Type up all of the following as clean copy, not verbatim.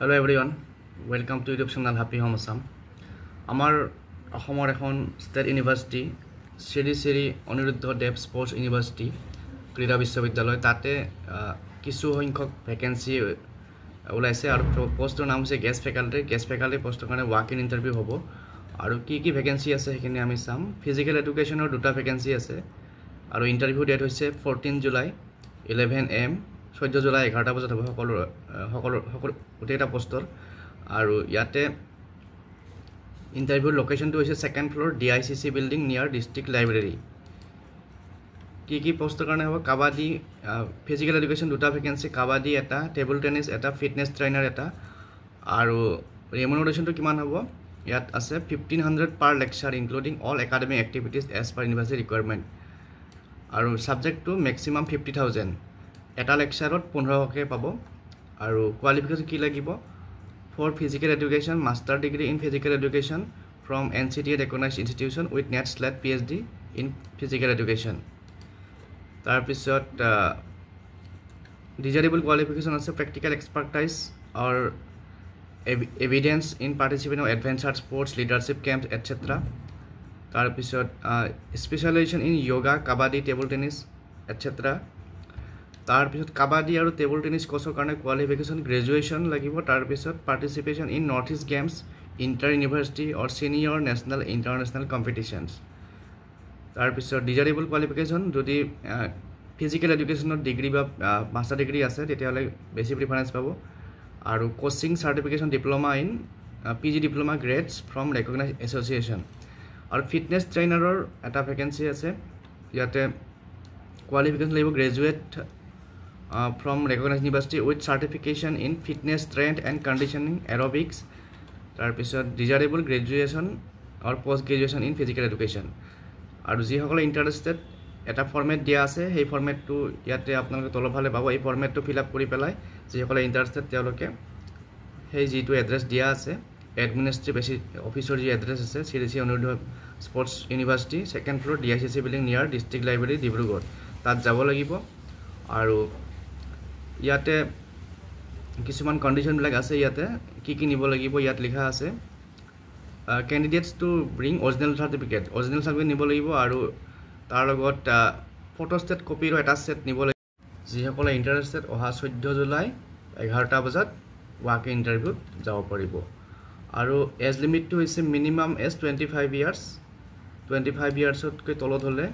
Hello everyone, welcome to YouTube channel Happy Home Assam. Amar Ahomar এখন State University, Sri Aniruddha Dev Sports University, ক্রীড়া বিশ্ববিদ্যালয় তাতে কিছু সংখ্যক ভ্যাকেন্সি ওলাইছে আৰু পোষ্টৰ নাম হৈছে গেষ্ট ফেকাল্টি পোষ্টৰ কাৰণে ওয়াক ইন ইন্টাৰভিউ হ'ব আৰু কি ভ্যাকেন্সি আছে সেইখিনি আমি চাম ফিজিক্যাল এডুকেশনৰ দুটা ভ্যাকেন্সি আছে আৰু ইন্টাৰভিউ ডেট হৈছে 14 জুলাই 11 am 14 জুলাই 11টা বজাত হ'ব সকলো গোটেইটা পোষ্টৰ আৰু ইয়াতে ইন্টাৰভিউ লোকেশনটো হৈছে second floor DICC building near district library কি পোষ্টৰ কাৰণে হ'ব কাবাডী ফিজিক্যাল এডুকেশন দুটা ভ্যাকেন্সি কাবাডী এটা টেবল টেনিস এটা ফিটনেস ট্ৰেইনাৰ এটা আৰু ৰেমুনাৰেশনটো কিমান হ'ব ইয়াত আছে 1500 per lecture including all academic activities as per university requirement আৰু সাবজেক্টটো ম্যাক্সিমাম 50000 এটা লেকচাৰত 1500 কে পাব আৰু কোৱালিফিকেশন কি লাগিব for physical education master degree in physical education from NCTA recognized institution with NET/PhD in physical education tar pisot desirable qualification ase practical expertise or evidence in participating in adventure sports leadership camps etc tar pisot specialization in yoga kabaddi table tennis etc तार पिছত কাবাডী আৰু table tennis কোৰ্সৰ কাৰণে qualification graduation লাগিব তাৰ পিছত participation in North East games inter university or senior national international competitions তাৰ পিছত desirable qualification যদি physical এডুকেশনৰ ডিগ্ৰী বা মাস্টাৰ ডিগ্ৰী আছে তেতিয়ালে বেছি প্ৰিফাৰেন্স পাব আৰু coaching certification diploma in PG diploma grades from recognized association আৰু ফিটনেস ট্ৰেইনাৰৰ এটা ভ্যাকেন্সি আছে ইয়াতে কোৱালিফিকেশন লাগিব graduate from recognized university with certification in fitness strength and conditioning aerobics tar pisot desirable graduation or post graduation in physical education aru ji hokole interested eta format dia ase hey format to yate apnaloke tolofale pabo ei format to fill up kori pelai ji hokole interested teoloke hey ji to address dia ase administrative officer ji address ase Sri Aniruddha Sports University second floor DICC building near district library Dibrugarh tat jabo lagibo aru ইয়াতে কিছুমান condition বিলাক আছে ইয়াতে কি নিব লাগিব ইয়াত লিখা আছে candidates to bring original certificate নিব লাগিব আৰু তাৰ লগত ফটোস্টেট কপিৰ এটা সেট নিব লাগিব যিসকলে ইন্টাৰেষ্টেড অহা 14 জুলাই 11টা বজাত ওয়াক ইন্টাৰভিউত যাব পাৰিব আৰু এজ লিমিটটো হৈছে মিনিমাম এজ 25 ইয়াৰ্স 25 ইয়াৰ্সতকৈ তলত হলে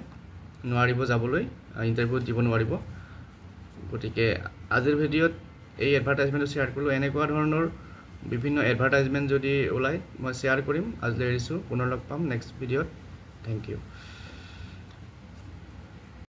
নোৱাৰিব যাবলৈ ইন্টাৰভিউত দিব নোৱাৰিব গতিকে আজিৰ ভিডিঅ'ত এই এডভাৰটাইজমেন্ট শেয়াৰ কৰিলো এনেকুৱা ধৰণৰ বিভিন্ন এডভাৰটাইজমেন্ট যদি ওলাই মই শেয়াৰ কৰিম আজি এৰিছো পুনৰ লগ পাম নেক্সট ভিডিঅ'ত থ্যাংক ইউ